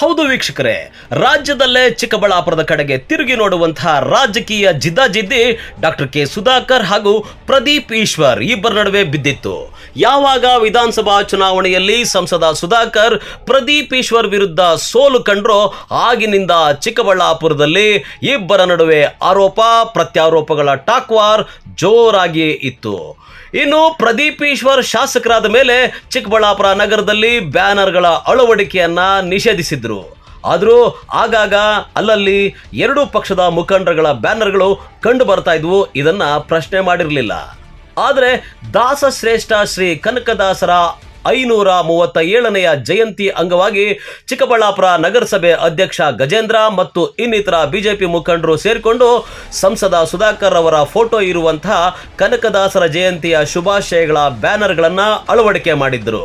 ಹೌದು ವೀಕ್ಷಕರೇ, ರಾಜ್ಯದಲ್ಲೇ ಚಿಕ್ಕಬಳ್ಳಾಪುರದ ಕಡೆಗೆ ತಿರುಗಿ ನೋಡುವಂತಹ ರಾಜಕೀಯ ಜಿದ್ದಾಜಿದ್ದಿ ಡಾಕ್ಟರ್ ಕೆ ಸುಧಾಕರ್ ಹಾಗೂ ಪ್ರದೀಪ್ ಈಶ್ವರ್ ಇಬ್ಬರ ನಡುವೆ ಬಿದ್ದಿತ್ತು. ಯಾವಾಗ ವಿಧಾನಸಭಾ ಚುನಾವಣೆಯಲ್ಲಿ ಸಂಸದ ಸುಧಾಕರ್ ಪ್ರದೀಪ್ ಈಶ್ವರ್ ವಿರುದ್ಧ ಸೋಲು ಕಂಡ್ರೋ ಆಗಿನಿಂದ ಚಿಕ್ಕಬಳ್ಳಾಪುರದಲ್ಲಿ ಇಬ್ಬರ ನಡುವೆ ಆರೋಪ ಪ್ರತ್ಯಾರೋಪಗಳ ಟಾಕ್ವಾರ್ ಜೋರಾಗಿ ಇತ್ತು. ಇನ್ನು ಪ್ರದೀಪ್ ಈಶ್ವರ್ ಶಾಸಕರಾದ ಮೇಲೆ ಚಿಕ್ಕಬಳ್ಳಾಪುರ ನಗರದಲ್ಲಿ ಬ್ಯಾನರ್ಗಳ ಅಳವಡಿಕೆಯನ್ನ ನಿಷೇಧಿಸಿದ್ರು. ಆದರೂ ಆಗಾಗ ಅಲ್ಲಲ್ಲಿ ಎರಡೂ ಪಕ್ಷದ ಮುಖಂಡರುಗಳ ಬ್ಯಾನರ್ಗಳು ಕಂಡು ಬರ್ತಾ ಇದ್ವು. ಇದನ್ನ ಪ್ರಶ್ನೆ ಮಾಡಿರಲಿಲ್ಲ. ಆದರೆ ದಾಸಶ್ರೇಷ್ಠ ಶ್ರೀ ಕನಕದಾಸರ 537ನೆಯ ಜಯಂತಿ ಅಂಗವಾಗಿ ಚಿಕ್ಕಬಳ್ಳಾಪುರ ನಗರಸಭೆ ಅಧ್ಯಕ್ಷ ಗಜೇಂದ್ರ ಮತ್ತು ಇನ್ನಿತರ ಬಿಜೆಪಿ ಮುಖಂಡರು ಸೇರಿಕೊಂಡು ಸಂಸದ ಸುಧಾಕರ್ ಅವರ ಫೋಟೋ ಇರುವಂತಹ ಕನಕದಾಸರ ಜಯಂತಿಯ ಶುಭಾಶಯಗಳ ಬ್ಯಾನರ್ಗಳನ್ನು ಅಳವಡಿಕೆ ಮಾಡಿದ್ರು.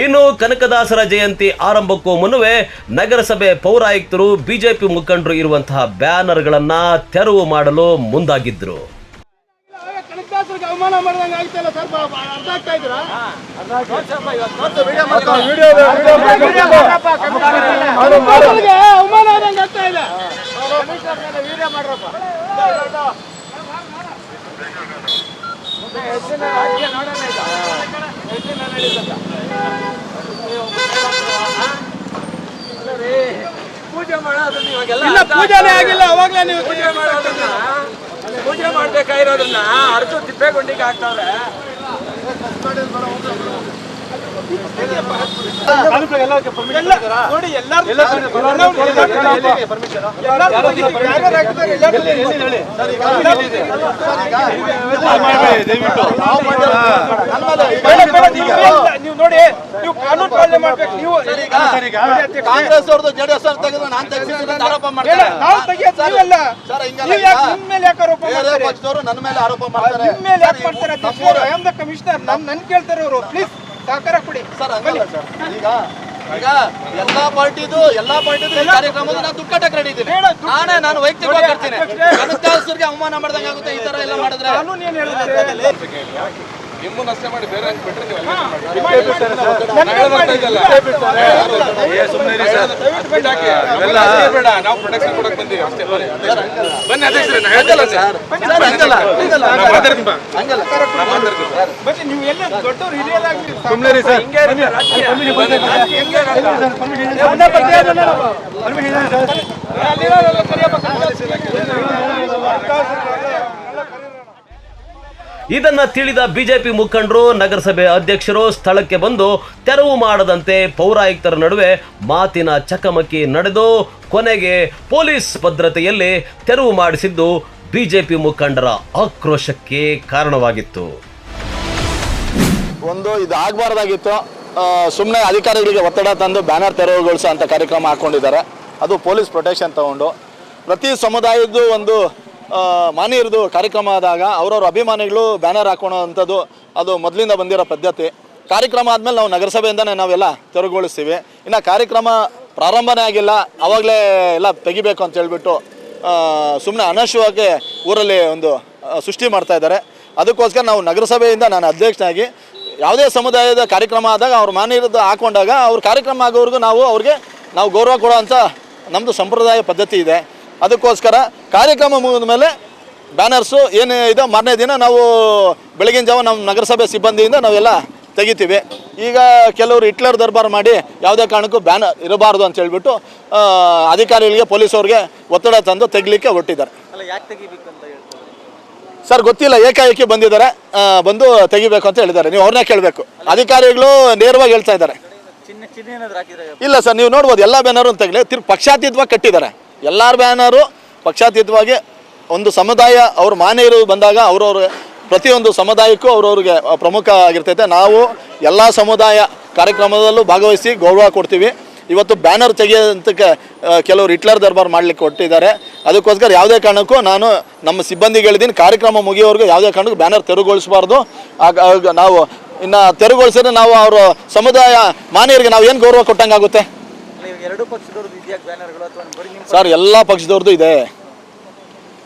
ಇನ್ನು ಕನಕದಾಸರ ಜಯಂತಿ ಆರಂಭಕ್ಕೂ ಮುನ್ನವೇ ನಗರಸಭೆ ಪೌರಾಯುಕ್ತರು ಬಿಜೆಪಿ ಮುಖಂಡರು ಇರುವಂತಹ ಬ್ಯಾನರ್ಗಳನ್ನು ತೆರವು ಮಾಡಲು ಮುಂದಾಗಿದ್ರು. ಅವಮಾನ ಮಾಡಿದಂಗೆ ಆಗ್ತಿಲ್ಲ ಸರ್, ಅರ್ಥ ಆಗ್ತಾ ಇದ್ದೀರಾ? ಅವಮಾನ ಆದಂಗೆ ಆಗ್ತಾ ಇದೆ. ಪೂಜೆ ಮಾಡೋದು ಪೂಜೆನೇ ಆಗಿಲ್ಲ, ಅವಾಗಲೇ ನೀವು ಪೂಜೆ ಮಾಡ್ಬೇಕಾಗಿರೋದನ್ನ ಅರ್ಧ ತಿಪ್ಪೇಗುಂಡಿಗೆ ಹಾಕ್ತಾವ್ರೆ. ನೋಡಿ ನೀವು ನೋಡಿ, ನೀವು ಕಾನೂನು ಪಾಲನೆ ಮಾಡ್ಬೇಕು. ನೀವು ಕಾಂಗ್ರೆಸ್ ಅವ್ರದ್ದು ಜೆಡಿಎಸ್ ಅವ್ರು ತೆಗೆದು ನಾನು ತೆಗೆಸಿದ್ರೆ ಆರೋಪ ಮಾಡ್ತಾರೆ. ನಾವು ತೆಗಿಯೋದಿಲ್ಲ ಸರ್, ನಿಮ್ಮ ಮೇಲೆ ಯಾಕೆ ಆರೋಪ ಮಾಡ್ತಾರೆ? ಪಕ್ಷದವರು ನನ್ನ ಮೇಲೆ ಆರೋಪ ಮಾಡ್ತಾರೆ. ನಿಮ್ಮ ಮೇಲೆ ಯಾಕೆ ಮಾಡ್ತಾರೆ? ಐ ಆಮ್ ದ ಕಮಿಷನರ್, ನನ್ ಕೇಳ್ತಾರೆ ಅವರು. ಪ್ಲೀಸ್ ಸಹಕಾರ ಕೊಡಿ ಸರ್. ಹಂಗಲ್ಲ ಸರ್, ಈಗ ಎಲ್ಲಾ ಪಾರ್ಟಿದು ಕಾರ್ಯಕ್ರಮದ ನಾನು ದುಡ್ಡು ಕಟ್ಟಕ್ಕೆ ರೆಡಿ ಇದ್ದೀನಿ. ನಾನು ವೈಯಕ್ತಿಕವಾಗಿ ಕಟ್ತೀನಿ. ಕನಕದಾಸರಿಗೆ ಅವಮಾನ ಮಾಡ್ದಂಗೆ ಆಗುತ್ತೆ ಈ ತರ ಎಲ್ಲ ಮಾಡಿದ್ರೆ. ಕಾನೂನು ಏನು ಹೇಳಿದ್ರೆ ನಿಮ್ಮನ್ನ ಅಷ್ಟೇ ಮಾಡಿ ಬೇರೆ ಬಿಟ್ರೆ ನೀವು ನಾವು ಪ್ರೊಟೆಕ್ಷನ್ ಕೊಡಕ್ ಬಂದೀವಿ ಅಷ್ಟೇ. ಬನ್ನಿ ಅಧ್ಯಕ್ಷರೇ, ಮತ್ತೆ ನೀವು ಎಲ್ಲ ದೊಡ್ಡವ್ರು ಹಿರಿಯರಾಗಿ ಇದನ್ನ ತಿಳಿದ ಬಿಜೆಪಿ ಮುಖಂಡರು ನಗರಸಭೆ ಅಧ್ಯಕ್ಷರು ಸ್ಥಳಕ್ಕೆ ಬಂದು ತೆರವು ಮಾಡದಂತೆ ಪೌರಾಯುಕ್ತರ ನಡುವೆ ಮಾತಿನ ಚಕಮಕಿ ನಡೆದು ಕೊನೆಗೆ ಪೊಲೀಸ್ ಭದ್ರತೆಯಲ್ಲಿ ತೆರವು ಮಾಡಿಸಿದ್ದು ಬಿಜೆಪಿ ಮುಖಂಡರ ಆಕ್ರೋಶಕ್ಕೆ ಕಾರಣವಾಗಿತ್ತು. ಇದು ಆಗಬಾರ್ದಾಗಿತ್ತು. ಸುಮ್ಮನೆ ಅಧಿಕಾರಿಗಳಿಗೆ ಒತ್ತಡ ತಂದು ಬ್ಯಾನರ್ ತೆರವುಗೊಳಿಸೋ ಅಂತ ಕಾರ್ಯಕ್ರಮ ಹಾಕೊಂಡಿದ್ದಾರೆ. ಅದು ಪೊಲೀಸ್ ಪ್ರೊಟೆಕ್ಷನ್ ತಗೊಂಡು ಪ್ರತಿ ಸಮುದಾಯದ್ದು ಒಂದು ಮಾನೀಯರದು ಕಾರ್ಯಕ್ರಮ ಆದಾಗ ಅವ್ರವ್ರ ಅಭಿಮಾನಿಗಳು ಬ್ಯಾನರ್ ಹಾಕೋಣ ಅಂಥದ್ದು ಅದು ಮೊದಲಿಂದ ಬಂದಿರೋ ಪದ್ಧತಿ. ಕಾರ್ಯಕ್ರಮ ಆದಮೇಲೆ ನಾವು ನಗರಸಭೆಯಿಂದನೇ ನಾವೆಲ್ಲ ತೆರವುಗೊಳಿಸ್ತೀವಿ. ಇನ್ನು ಕಾರ್ಯಕ್ರಮ ಪ್ರಾರಂಭನೇ ಆಗಿಲ್ಲ, ಆವಾಗಲೇ ಎಲ್ಲ ತೆಗಿಬೇಕು ಅಂತ ಹೇಳ್ಬಿಟ್ಟು ಸುಮ್ಮನೆ ಅನವಶ್ಯವಾಗಿ ಊರಲ್ಲಿ ಒಂದು ಸೃಷ್ಟಿ ಮಾಡ್ತಾ ಇದ್ದಾರೆ. ಅದಕ್ಕೋಸ್ಕರ ನಾವು ನಗರಸಭೆಯಿಂದ ನಾನು ಅಧ್ಯಕ್ಷನಾಗಿ ಯಾವುದೇ ಸಮುದಾಯದ ಕಾರ್ಯಕ್ರಮ ಆದಾಗ ಅವ್ರ ಮಾನೀಯರದ್ದು ಹಾಕೊಂಡಾಗ ಅವ್ರ ಕಾರ್ಯಕ್ರಮ ಆಗೋವರೆಗೂ ಅವ್ರಿಗೆ ಗೌರವ ಕೊಡೋ ಅಂಥ ನಮ್ಮದು ಸಂಪ್ರದಾಯ ಪದ್ಧತಿ ಇದೆ. ಅದಕ್ಕೋಸ್ಕರ ಕಾರ್ಯಕ್ರಮ ಮುಗಿದ ಮೇಲೆ ಬ್ಯಾನರ್ಸು ಏನು ಇದೆ ಮಾರನೇ ದಿನ ನಾವು ಬೆಳಗಿನ ಜಾವ ನಮ್ಮ ನಗರಸಭೆ ಸಿಬ್ಬಂದಿಯಿಂದ ನಾವೆಲ್ಲ ತೆಗಿತೀವಿ. ಈಗ ಕೆಲವರು ಹಿಟ್ಲರ್ ದರ್ಬಾರ್ ಮಾಡಿ ಯಾವುದೇ ಕಾರಣಕ್ಕೂ ಬ್ಯಾನರ್ ಇರಬಾರ್ದು ಅಂತ ಹೇಳ್ಬಿಟ್ಟು ಅಧಿಕಾರಿಗಳಿಗೆ ಪೊಲೀಸವ್ರಿಗೆ ಒತ್ತಡ ತಂದು ತೆಗಿಲಿಕ್ಕೆ ಹೊರಟಿದ್ದಾರೆ. ಸರ್ ಗೊತ್ತಿಲ್ಲ, ಏಕಾಏಕಿ ಬಂದಿದ್ದಾರೆ, ಬಂದು ತೆಗಿಬೇಕು ಅಂತ ಹೇಳಿದ್ದಾರೆ. ನೀವು ಅವ್ರನ್ನೇ ಕೇಳಬೇಕು. ಅಧಿಕಾರಿಗಳು ನೇರವಾಗಿ ಹೇಳ್ತಾ ಇದ್ದಾರೆ. ಇಲ್ಲ ಸರ್, ನೀವು ನೋಡ್ಬೋದು ಎಲ್ಲ ಬ್ಯಾನರು ತೆಗಲಿ ಪಕ್ಷಾತೀತವಾಗಿ ಕಟ್ಟಿದ್ದಾರೆ. ಎಲ್ಲರ ಬ್ಯಾನರು ಪಕ್ಷಾತೀತವಾಗಿ ಒಂದು ಸಮುದಾಯ ಅವ್ರ ಮಾನ್ಯರು ಬಂದಾಗ ಅವ್ರವ್ರ ಪ್ರತಿಯೊಂದು ಸಮುದಾಯಕ್ಕೂ ಅವ್ರವ್ರಿಗೆ ಪ್ರಮುಖ ಆಗಿರ್ತೈತೆ. ನಾವು ಎಲ್ಲ ಸಮುದಾಯ ಕಾರ್ಯಕ್ರಮದಲ್ಲೂ ಭಾಗವಹಿಸಿ ಗೌರವ ಕೊಡ್ತೀವಿ. ಇವತ್ತು ಬ್ಯಾನರ್ ತೆಗೆಯೋಂತಕ್ಕೆ ಕೆಲವರು ಹಿಟ್ಲರ್ ದರ್ಬಾರ್ ಮಾಡಲಿಕ್ಕೆ ಕೊಟ್ಟಿದ್ದಾರೆ. ಅದಕ್ಕೋಸ್ಕರ ಯಾವುದೇ ಕಾರಣಕ್ಕೂ ನಾನು ನಮ್ಮ ಸಿಬ್ಬಂದಿಗೆ ಹೇಳಿದ್ದೀನಿ, ಕಾರ್ಯಕ್ರಮ ಮುಗಿಯೋವರೆಗೂ ಯಾವುದೇ ಕಾರಣಕ್ಕೂ ಬ್ಯಾನರ್ ತೆರವುಗೊಳಿಸಬಾರ್ದು. ನಾವು ಇನ್ನು ತೆರವುಗೊಳಿಸಿದ್ರೆ ನಾವು ಅವರ ಸಮುದಾಯ ಮಾನ್ಯರಿಗೆ ನಾವು ಏನು ಗೌರವ ಕೊಟ್ಟಂಗಾಗುತ್ತೆ? ಸರ್ ಎಲ್ಲ ಪಕ್ಷದವ್ರದ್ದು ಇದೆ,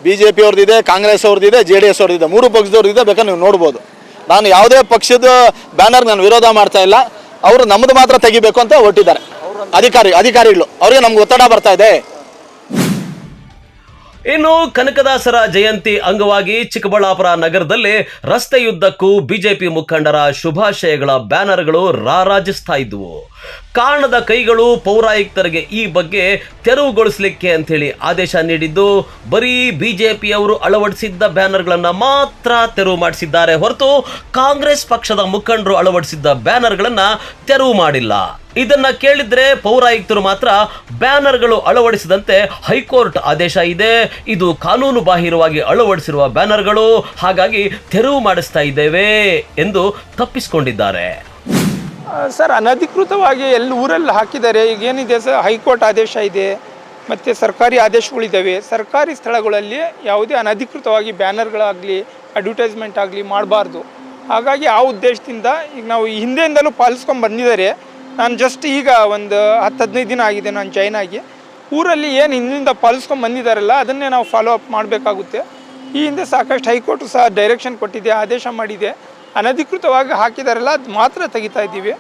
BJP ಅವ್ರದ್ದು ಇದೆ, ಕಾಂಗ್ರೆಸ್ ಅವ್ರದ್ದು ಇದೆ, JDS ಅವ್ರದ್ದು ಇದೆ, 3 ಪಕ್ಷದವ್ರದ್ದು ಇದೆ. ಬೇಕಾದ್ರೆ ನೀವು ನೋಡ್ಬೋದು. ನಾನು ಯಾವುದೇ ಪಕ್ಷದ ಬ್ಯಾನರ್ ನಾನು ವಿರೋಧ ಮಾಡ್ತಾ ಇಲ್ಲ. ಅವರು ನಮ್ಮದು ಮಾತ್ರ ತೆಗಿಬೇಕು ಅಂತ ಹೊರಟಿದ್ದಾರೆ. ಅಧಿಕಾರಿಗಳು ಅವರಿಗೆ ನಮ್ಗೆ ಒತ್ತಡ ಬರ್ತಾ ಇದೆ. ಇನ್ನು ಕನಕದಾಸರ ಜಯಂತಿ ಅಂಗವಾಗಿ ಚಿಕ್ಕಬಳ್ಳಾಪುರ ನಗರದಲ್ಲಿ ರಸ್ತೆಯುದ್ದಕ್ಕೂ ಬಿಜೆಪಿ ಮುಖಂಡರ ಶುಭಾಶಯಗಳ ಬ್ಯಾನರ್ಗಳು ರಾರಾಜಿಸ್ತಾ ಇದ್ವು. ಕಾರಣದ ಕೈಗಳು ಪೌರಾಯುಕ್ತರಿಗೆ ಈ ಬಗ್ಗೆ ತೆರವುಗೊಳಿಸಲಿಕ್ಕೆ ಅಂತೇಳಿ ಆದೇಶ ನೀಡಿದ್ದು, ಬರೀ ಬಿಜೆಪಿಯವರು ಅಳವಡಿಸಿದ್ದ ಬ್ಯಾನರ್ಗಳನ್ನು ಮಾತ್ರ ತೆರವು ಮಾಡಿಸಿದ್ದಾರೆ ಹೊರತು ಕಾಂಗ್ರೆಸ್ ಪಕ್ಷದ ಮುಖಂಡರು ಅಳವಡಿಸಿದ್ದ ಬ್ಯಾನರ್ಗಳನ್ನು ತೆರವು ಮಾಡಿಲ್ಲ. ಇದನ್ನ ಕೇಳಿದ್ರೆ ಪೌರಾಯುಕ್ತರು ಮಾತ್ರ ಬ್ಯಾನರ್ಗಳು ಅಳವಡಿಸಿದಂತೆ ಹೈಕೋರ್ಟ್ ಆದೇಶ ಇದೆ, ಇದು ಕಾನೂನು ಬಾಹಿರವಾಗಿ ಅಳವಡಿಸಿರುವ ಬ್ಯಾನರ್ಗಳು, ಹಾಗಾಗಿ ತೆರವು ಮಾಡಿಸ್ತಾ ಇದ್ದೇವೆ ಎಂದು ತಪ್ಪಿಸಿಕೊಂಡಿದ್ದಾರೆ. ಸರ್, ಅನಧಿಕೃತವಾಗಿ ಊರಲ್ಲಿ ಹಾಕಿದ್ದಾರೆ. ಈಗೇನಿದೆ ಸರ್, ಹೈಕೋರ್ಟ್ ಆದೇಶ ಇದೆ ಮತ್ತು ಸರ್ಕಾರಿ ಆದೇಶಗಳಿದ್ದಾವೆ. ಸರ್ಕಾರಿ ಸ್ಥಳಗಳಲ್ಲಿ ಯಾವುದೇ ಅನಧಿಕೃತವಾಗಿ ಬ್ಯಾನರ್ಗಳಾಗಲಿ ಅಡ್ವರ್ಟೈಸ್ಮೆಂಟ್ ಆಗಲಿ ಮಾಡಬಾರ್ದು. ಹಾಗಾಗಿ ಆ ಉದ್ದೇಶದಿಂದ ಈಗ ನಾವು ಹಿಂದೆಯಿಂದಲೂ ಪಾಲಿಸ್ಕೊಂಡು ಬಂದಿದ್ದಾರೆ. ನಾನು ಜಸ್ಟ್ ಈಗ ಒಂದು 10-15 ದಿನ ಆಗಿದೆ ನಾನು ಜಾಯ್ನ್ ಆಗಿ. ಊರಲ್ಲಿ ಏನು ಹಿಂದಿಂದ ಪಾಲಿಸ್ಕೊಂಡು ಬಂದಿದ್ದಾರಲ್ಲ ಅದನ್ನೇ ನಾವು ಫಾಲೋ ಅಪ್ ಮಾಡಬೇಕಾಗುತ್ತೆ. ಈ ಹಿಂದೆ ಸಾಕಷ್ಟು ಹೈಕೋರ್ಟು ಸಹ ಡೈರೆಕ್ಷನ್ ಕೊಟ್ಟಿದೆ, ಆದೇಶ ಮಾಡಿದೆ. ಅನಧಿಕೃತವಾಗಿ ಹಾಕಿದಾರಲ್ಲ ಅದು ಮಾತ್ರ ತೆಗಿತಾ ಇದ್ದೀವಿ.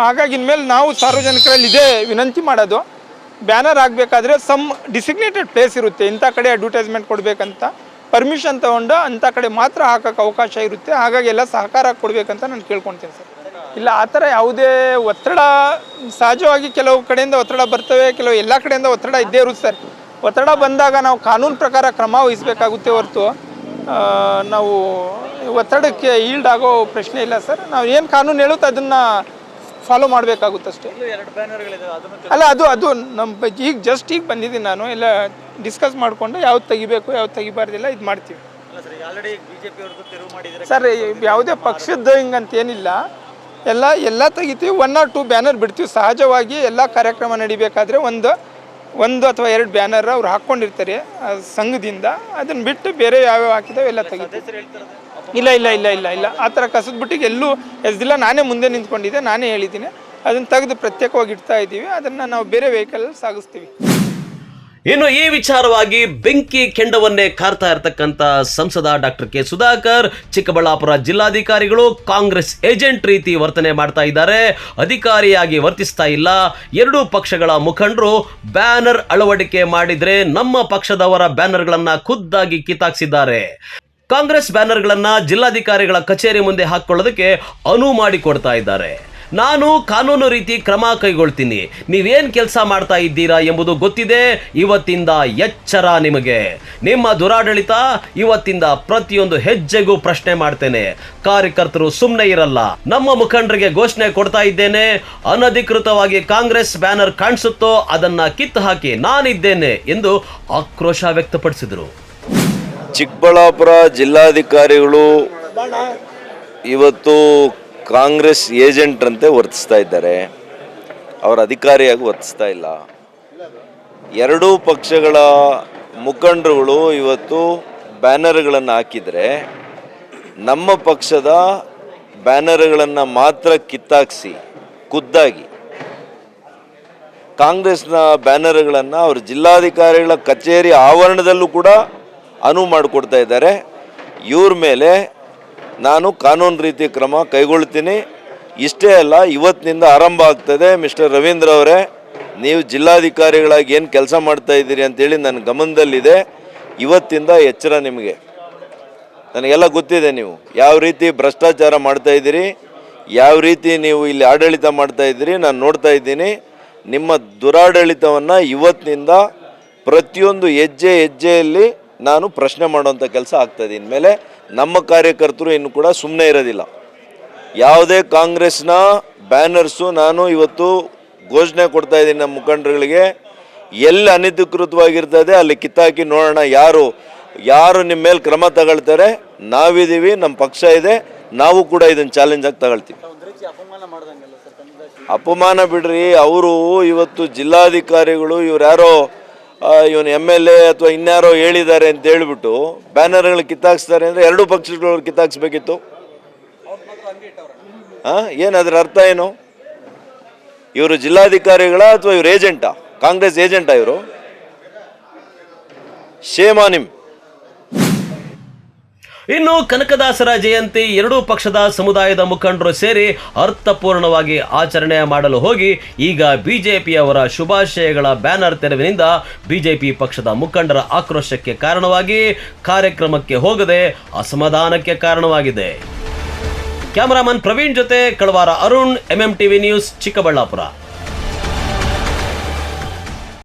ಹಾಗಾಗಿ ಇನ್ಮೇಲೆ ನಾವು ಸಾರ್ವಜನಿಕರಲ್ಲಿ ಇದೇ ವಿನಂತಿ ಮಾಡೋದು, ಬ್ಯಾನರ್ ಆಗಬೇಕಾದ್ರೆ ಸಮ್ ಡಿಸಿಗ್ನೇಟೆಡ್ ಪ್ಲೇಸ್ ಇರುತ್ತೆ, ಇಂಥ ಕಡೆ ಅಡ್ವರ್ಟೈಸ್ಮೆಂಟ್ ಕೊಡಬೇಕಂತ ಪರ್ಮಿಷನ್ ತೊಗೊಂಡು ಅಂಥ ಕಡೆ ಮಾತ್ರ ಹಾಕೋಕ್ಕೆ ಅವಕಾಶ ಇರುತ್ತೆ. ಹಾಗಾಗಿ ಎಲ್ಲ ಸಹಕಾರ ಕೊಡಬೇಕಂತ ನಾನು ಕೇಳ್ಕೊಳ್ತೀನಿ ಸರ್. ಇಲ್ಲ, ಆ ಥರ ಯಾವುದೇ ಒತ್ತಡ, ಸಹಜವಾಗಿ ಕೆಲವು ಕಡೆಯಿಂದ ಒತ್ತಡ ಬರ್ತವೆ, ಕೆಲವು ಎಲ್ಲ ಕಡೆಯಿಂದ ಒತ್ತಡ ಇದ್ದೇ ಇರುತ್ತೆ ಸರ್. ಒತ್ತಡ ಬಂದಾಗ ನಾವು ಕಾನೂನು ಪ್ರಕಾರ ಕ್ರಮ ವಹಿಸಬೇಕಾಗುತ್ತೆ ಹೊರತು ನಾವು ಒತ್ತಡಕ್ಕೆ ಈಲ್ಡ್ ಆಗೋ ಪ್ರಶ್ನೆ ಇಲ್ಲ ಸರ್. ನಾವು ಏನು ಕಾನೂನು ಹೇಳುತ್ತೆ ಅದನ್ನು ಫಾಲೋ ಮಾಡಬೇಕಾಗುತ್ತೆ ಅಷ್ಟೇ. ಅಲ್ಲ, ಅದು ನಮ್ಮ ಈಗ ಜಸ್ಟ್ ಈಗ ಬಂದಿದ್ದೀನಿ ನಾನು. ಎಲ್ಲ ಡಿಸ್ಕಸ್ ಮಾಡಿಕೊಂಡು ಯಾವ್ದು ತೆಗಿಬೇಕು ಯಾವ್ದು ತೆಗಿಬಾರ್ದಿಲ್ಲ ಇದು ಮಾಡ್ತೀವಿ ಸರ್. ಯಾವುದೇ ಪಕ್ಷದ ಹಿಂಗಂತ ಏನಿಲ್ಲ, ಎಲ್ಲ ತೆಗಿತೀವಿ. 1 or 2 ಬ್ಯಾನರ್ ಬಿಡ್ತೀವಿ. ಸಹಜವಾಗಿ ಎಲ್ಲ ಕಾರ್ಯಕ್ರಮ ನಡಿಬೇಕಾದ್ರೆ ಒಂದು ಅಥವಾ 2 ಬ್ಯಾನರ್ ಅವ್ರು ಹಾಕ್ಕೊಂಡಿರ್ತಾರೆ ಸಂಘದಿಂದ. ಅದನ್ನು ಬಿಟ್ಟು ಬೇರೆ ಯಾವ್ಯಾವ ಹಾಕಿದಾವೆ ಎಲ್ಲ ತೆಗಿತೀವಿ. ಇಲ್ಲ ಆ ಥರ ಕಸದ್ಬಿಟ್ಟಿಗೆ ಎಲ್ಲೂ ಎಸ್ದಿಲ್ಲ. ನಾನೇ ಮುಂದೆ ನಿಂತ್ಕೊಂಡಿದ್ದೆ, ನಾನೇ ಹೇಳಿದ್ದೀನಿ. ಅದನ್ನು ತೆಗೆದು ಪ್ರತ್ಯೇಕವಾಗಿ ಇಡ್ತಾ ಇದ್ದೀವಿ. ಅದನ್ನು ನಾವು ಬೇರೆ ವೆಹಿಕಲ್ ಸಾಗಿಸ್ತೀವಿ. ಇನ್ನು ಈ ವಿಚಾರವಾಗಿ ಬೆಂಕಿ ಕೆಂಡವನ್ನೇ ಕಾರ್ತಾ ಇರತಕ್ಕಂತ ಸಂಸದ ಡಾಕ್ಟರ್ ಕೆ ಸುಧಾಕರ್, ಚಿಕ್ಕಬಳ್ಳಾಪುರ ಜಿಲ್ಲಾಧಿಕಾರಿಗಳು ಕಾಂಗ್ರೆಸ್ ಏಜೆಂಟ್ ರೀತಿ ವರ್ತನೆ ಮಾಡ್ತಾ ಇದ್ದಾರೆ, ಅಧಿಕಾರಿಯಾಗಿ ವರ್ತಿಸ್ತಾ ಇಲ್ಲ. ಎರಡೂ ಪಕ್ಷಗಳ ಮುಖಂಡರು ಬ್ಯಾನರ್ ಅಳವಡಿಕೆ ಮಾಡಿದ್ರೆ ನಮ್ಮ ಪಕ್ಷದವರ ಬ್ಯಾನರ್ಗಳನ್ನ ಖುದ್ದಾಗಿ ಕಿತ್ತಾಕ್ಸಿದ್ದಾರೆ. ಕಾಂಗ್ರೆಸ್ ಬ್ಯಾನರ್ಗಳನ್ನ ಜಿಲ್ಲಾಧಿಕಾರಿಗಳ ಕಚೇರಿ ಮುಂದೆ ಹಾಕೊಳ್ಳೋದಕ್ಕೆ ಅನುವು ಮಾಡಿಕೊಡ್ತಾ ಇದ್ದಾರೆ. ನಾನು ಕಾನೂನು ರೀತಿ ಕ್ರಮ ಕೈಗೊಳ್ತೀನಿ, ನೀವೇನ್ ಕೆಲಸ ಮಾಡ್ತಾ ಇದ್ದೀರಾ ಎಂಬುದು ಗೊತ್ತಿದೆ. ಇವತ್ತಿಂದ ಎಚ್ಚರ ನಿಮಗೆ. ನಿಮ್ಮ ದುರಾಡಳಿತ ಇವತ್ತಿಂದ ಪ್ರತಿಯೊಂದು ಹೆಜ್ಜೆಗೂ ಪ್ರಶ್ನೆ ಮಾಡ್ತೇನೆ. ಕಾರ್ಯಕರ್ತರು ಸುಮ್ಮನೆ ಇರಲ್ಲ. ನಮ್ಮ ಮುಖಂಡರಿಗೆ ಘೋಷಣೆ ಕೊಡ್ತಾ ಇದ್ದೇನೆ, ಅನಧಿಕೃತವಾಗಿ ಕಾಂಗ್ರೆಸ್ ಬ್ಯಾನರ್ ಕಾಣಿಸುತ್ತೋ ಅದನ್ನ ಕಿತ್ತು ಹಾಕಿ ನಾನಿದ್ದೇನೆ ಎಂದು ಆಕ್ರೋಶ ವ್ಯಕ್ತಪಡಿಸಿದರು. ಚಿಕ್ಕಬಳ್ಳಾಪುರ ಜಿಲ್ಲಾಧಿಕಾರಿಗಳು ಇವತ್ತು ಕಾಂಗ್ರೆಸ್ ಏಜೆಂಟ್ರಂತೆ ವರ್ತಿಸ್ತಾ ಇದ್ದಾರೆ, ಅವರ ಅಧಿಕಾರಿಯಾಗಿ ವರ್ತಿಸ್ತಾ ಇಲ್ಲ. ಎರಡೂ ಪಕ್ಷಗಳ ಮುಖಂಡರುಗಳು ಇವತ್ತು ಬ್ಯಾನರ್ಗಳನ್ನು ಹಾಕಿದರೆ ನಮ್ಮ ಪಕ್ಷದ ಬ್ಯಾನರ್ಗಳನ್ನು ಮಾತ್ರ ಕಿತ್ತಾಕ್ಸಿ ಖುದ್ದಾಗಿ ಕಾಂಗ್ರೆಸ್ನ ಬ್ಯಾನರ್ಗಳನ್ನು ಅವರು ಜಿಲ್ಲಾಧಿಕಾರಿಗಳ ಕಚೇರಿ ಆವರಣದಲ್ಲೂ ಕೂಡ ಅನುವು ಮಾಡಿಕೊಡ್ತಾ ಇದ್ದಾರೆ. ಇವ್ರ ಮೇಲೆ ನಾನು ಕಾನೂನು ರೀತಿ ಕ್ರಮ ಕೈಗೊಳ್ತೀನಿ. ಇಷ್ಟೇ ಅಲ್ಲ, ಇವತ್ತಿನಿಂದ ಆರಂಭ ಆಗ್ತದೆ. ಮಿಸ್ಟರ್ ರವೀಂದ್ರ ಅವರೇ, ನೀವು ಜಿಲ್ಲಾಧಿಕಾರಿಗಳಾಗಿ ಏನು ಕೆಲಸ ಮಾಡ್ತಾ ಇದ್ದೀರಿ ಅಂತೇಳಿ ನನ್ನ ಗಮನದಲ್ಲಿದೆ. ಇವತ್ತಿಂದ ಎಚ್ಚರ ನಿಮಗೆ. ನನಗೆಲ್ಲ ಗೊತ್ತಿದೆ ನೀವು ಯಾವ ರೀತಿ ಭ್ರಷ್ಟಾಚಾರ ಮಾಡ್ತಾ ಇದ್ದೀರಿ, ಯಾವ ರೀತಿ ನೀವು ಇಲ್ಲಿ ಆಡಳಿತ ಮಾಡ್ತಾ ಇದ್ದೀರಿ, ನಾನು ನೋಡ್ತಾ ಇದ್ದೀನಿ. ನಿಮ್ಮ ದುರಾಡಳಿತವನ್ನು ಇವತ್ತಿನಿಂದ ಪ್ರತಿಯೊಂದು ಹೆಜ್ಜೆಯಲ್ಲಿ ನಾನು ಪ್ರಶ್ನೆ ಮಾಡುವಂಥ ಕೆಲಸ ಆಗ್ತಾಯಿದೆ. ಇನ್ಮೇಲೆ ನಮ್ಮ ಕಾರ್ಯಕರ್ತರು ಇನ್ನು ಕೂಡ ಸುಮ್ಮನೆ ಇರೋದಿಲ್ಲ. ಯಾವುದೇ ಕಾಂಗ್ರೆಸ್ನ ಬ್ಯಾನರ್ಸು ನಾನು ಇವತ್ತು ಘೋಷಣೆ ಕೊಡ್ತಾ ಇದ್ದೀನಿ ನಮ್ಮ ಮುಖಂಡರುಗಳಿಗೆ, ಎಲ್ಲಿ ಅನಧಿಕೃತವಾಗಿರ್ತದೆ ಅಲ್ಲಿ ಕಿತ್ತಾಕಿ ನೋಡೋಣ ಯಾರು ನಿಮ್ಮ ಮೇಲೆ ಕ್ರಮ ತಗೊಳ್ತಾರೆ. ನಾವಿದ್ದೀವಿ, ನಮ್ಮ ಪಕ್ಷ ಇದೆ, ನಾವು ಕೂಡ ಇದನ್ನು ಚಾಲೆಂಜ್ ಆಗಿ ತಗೊಳ್ತೀವಿ. ಅಪಮಾನ ಬಿಡ್ರಿ. ಅವರು ಇವತ್ತು ಜಿಲ್ಲಾಧಿಕಾರಿಗಳು ಇವ್ರು ಯಾರೋ ಇವನು MLA ಅಥವಾ ಇನ್ಯಾರೋ ಹೇಳಿದ್ದಾರೆ ಅಂತ ಹೇಳ್ಬಿಟ್ಟು ಬ್ಯಾನರ್ಗಳು ಕಿತ್ತಾಕ್ಸ್ತಾರೆ ಅಂದರೆ ಎರಡೂ ಪಕ್ಷಗಳವ್ರು ಕಿತ್ತಾಕ್ಸ್ಬೇಕಿತ್ತು. ಏನದ್ರ ಅರ್ಥ ಏನು? ಇವರು ಜಿಲ್ಲಾಧಿಕಾರಿಗಳ ಅಥವಾ ಇವ್ರು ಏಜೆಂಟಾ? ಕಾಂಗ್ರೆಸ್ ಏಜೆಂಟಾ ಇವರು? Shame on him. ಇನ್ನು ಕನಕದಾಸರ ಜಯಂತಿ ಎರಡೂ ಪಕ್ಷದ ಸಮುದಾಯದ ಮುಖಂಡರು ಸೇರಿ ಅರ್ಥಪೂರ್ಣವಾಗಿ ಆಚರಣೆ ಮಾಡಲು ಹೋಗಿ ಈಗ ಬಿಜೆಪಿಯವರ ಶುಭಾಶಯಗಳ ಬ್ಯಾನರ್ ತೆರವಿನಿಂದ ಬಿಜೆಪಿ ಪಕ್ಷದ ಮುಖಂಡರ ಆಕ್ರೋಶಕ್ಕೆ ಕಾರಣವಾಗಿ ಕಾರ್ಯಕ್ರಮಕ್ಕೆ ಹೋಗದೆ ಅಸಮಾಧಾನಕ್ಕೆ ಕಾರಣವಾಗಿದೆ. ಕ್ಯಾಮರಾಮನ್ ಪ್ರವೀಣ್ ಜೊತೆ ಕಳವಾರ ಅರುಣ್, MMTV ನ್ಯೂಸ್, ಚಿಕ್ಕಬಳ್ಳಾಪುರ.